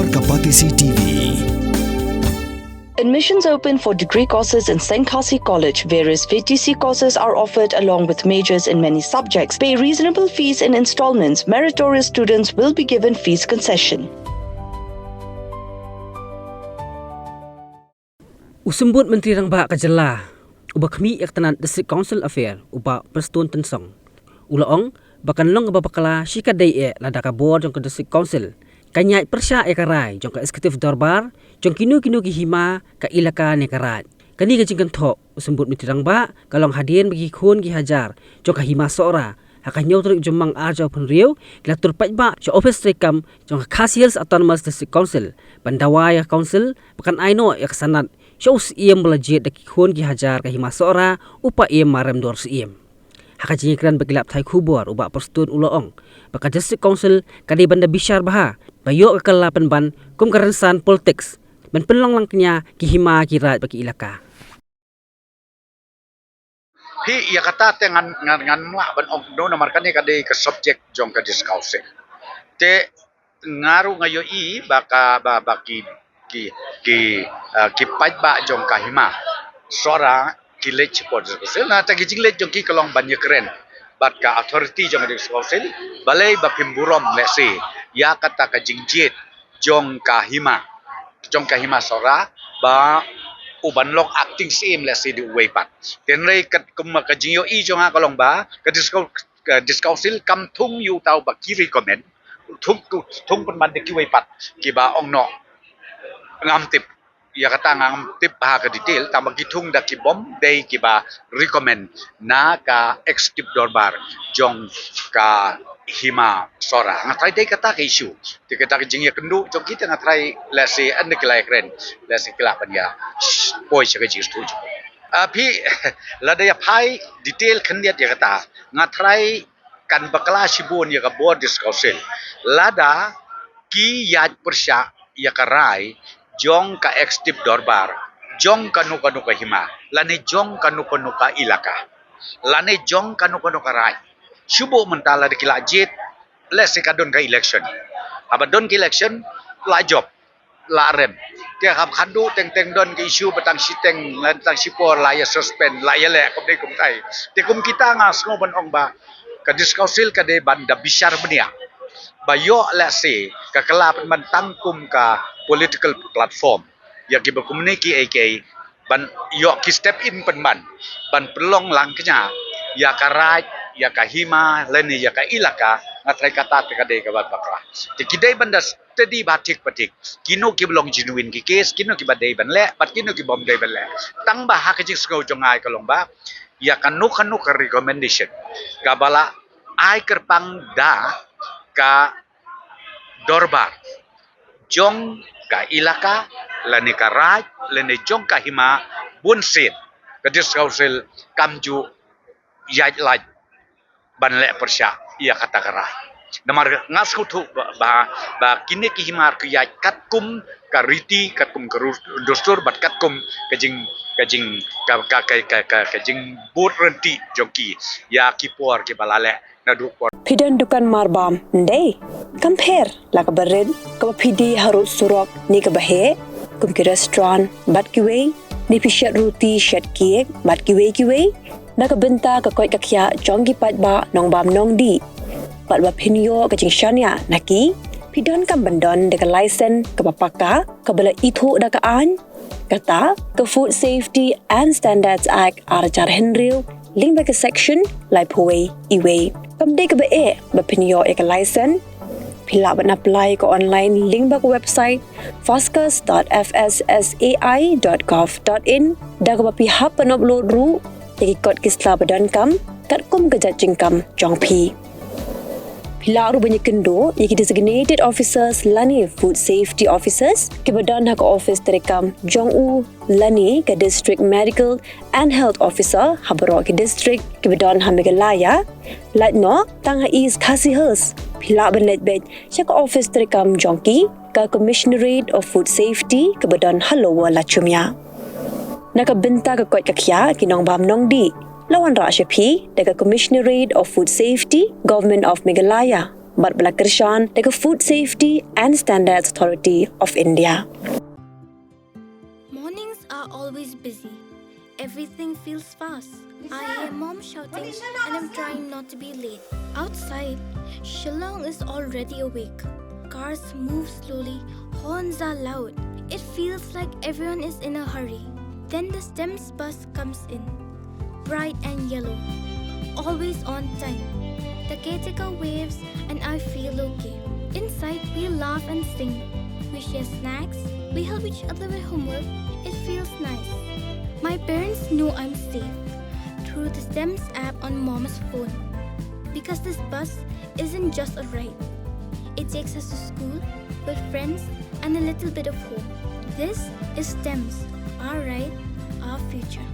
Warga Patisi TV. Admissions open for degree courses in St. Khasi College. Various VTC courses are offered along with majors in many subjects. Pay reasonable fees in installments. Meritorious students will be given fees concession. Usembut Menteri Rangba Kajala ubah kami yaktanan District Council Affair ubah Preston Tensong. Ulaong bakan long babakala shikadai ladaka board jong ke District Council. Kanyai persya karai jong ke Eksekutif Darbar jong kinu ki hima ka ilaka ne karat. Kani ka jingkan thok usembut Menteri Rangba kalong hadien bagi khun ki hajar jong ka hima sora. Haka nyotrik jong mang arjo penriu kilatur pajba jong office rekam jong Khasi Hills Autonomous District Council. Bandawaya Council bakan aino yak sanat shows iem belajit daki khun ki hajar ka hima sora upa iem marem dor iem. Haka jingkran bagilap thai khubor uba Preston Ulaong. Baka District Council kadi banda bishar baha bayo kekalapan ban kum kerensan politics ban penlong langknya ki hima kirat bagi ilaka. Hi ya kata tengan ngan mak ban okno namarkan ni kadi ke subjek jong ke District Council. Te ngaru ngayo i baka baki ki pajba jong ka hima. Sora kilet support Council na ta gijinglet jong ki kalong ban keren. Bat ka authority jong ke District Council balai bapimburom lesi ya kata ka jingjit jong ka hima sora ba uban lok acting sim lesi di uwepat tenrei kat kuma ka jingyo i jong ha kalong ba ka District Council kam thung yu tau ba ki recommend thung pun man de ki uwepat ki ba ongno ngam tip ya kata ngam tip ha ka detail ta bagi thung da ki bom dei ki ba recommend na ka Executive Darbar jong ka hima sora ngatrai dei kata ke issue ti kata ke jingya kendu jong kita ngatrai lesi ande kelai keren lesi kelapan ya poi se ke jing stu api lada ya pai detail khendiat ya kata ngatrai kan bakala sibun ya ka board Council lada ki yaj persya ya karai jong ka Executive Darbar jong kanu ka hima lane jong kanu ka ilaka lane jong kanu ka rai subuh mentala dikila jit les kadon ka election abadon ka election la job la rem ke ham khandu teng don ke isu batang siteng lantang sipor la ya suspend la ya le kom tai te kum kita ngas ngo ban ong ba ka District Council ka de banda bishar benia bayo lese ka kelap man tangkum ka political platform ya ki berkomuniki aka ban yo ki step in ban pelong langknya ya karaj ya ka hima leni ya ka ilaka ngatrai kata te kade ka bakra te kidai banda steady batik kino ki belong genuine ki case kino ki badai ban le pat kino ki bom dai ban le tang ba ha ka jing sgo jongai kalong ba ya kanu ka recommendation ka bala ai kerpang da ka Darbar jong ka ilaka leni ka raj leni jong ka hima bunsit ka District Council kamju yaj laj ban le persya ia kata kara namar ngas kutu ba kini ki himar ki yaj katkum ka riti katkum ka dostur bat katkum kajing bot renti joki ya kipor ki balale na dukor Pidan dukan marbam ndai compare la ka bered ka pidi harut surok ni ka bahe kum ki restaurant bat ki wei ni pishat ruti shat kiek bat ki wei na ka benta ka koi ka khia jongi patba nong bam nong di patba pinyo ka jingshania naki pidan kam bandon de ka license ka papaka ka bala ithu da ka an kata ka Food Safety and Standards Act arjar henriu link ba ka section lai poi iwe kam de ka ba ba pinyo ka license pila ban apply ka online link ba ka website fascas.fssai.gov.in da ka ba pihap pan upload ru ikot kisla badan kam kat kum gejat jingkam jongpi pila ru banyak kendo yaki designated officers lani food safety officers ke badan hak office terekam jongu lani ke district medical and health officer habaro ke district ke badan hamigalaya latno tang is Khasi Hills pila ban letbet chak office terekam jongki ke commissionerate of food safety ke badan halowa lachumya nakabenta ka kwat kakya kinong bam nong di lawan ra syapi daga Commissionerate of Food Safety Government of Meghalaya but Balakrishnan like a Food Safety and Standards Authority of India. Mornings are always busy. Everything feels fast. I hear mom shouting and I'm trying not to be late. Outside, Shillong is already awake. Cars move slowly, horns are loud. It feels like everyone is in a hurry. Then the STEMS bus comes in, bright and yellow, always on time. The caretaker waves and I feel okay. Inside, we laugh and sing. We share snacks, we help each other with homework. It feels nice. My parents know I'm safe through the STEMS app on mom's phone. Because this bus isn't just a ride. It takes us to school with friends and a little bit of hope. This is STEMS, our ride, our future.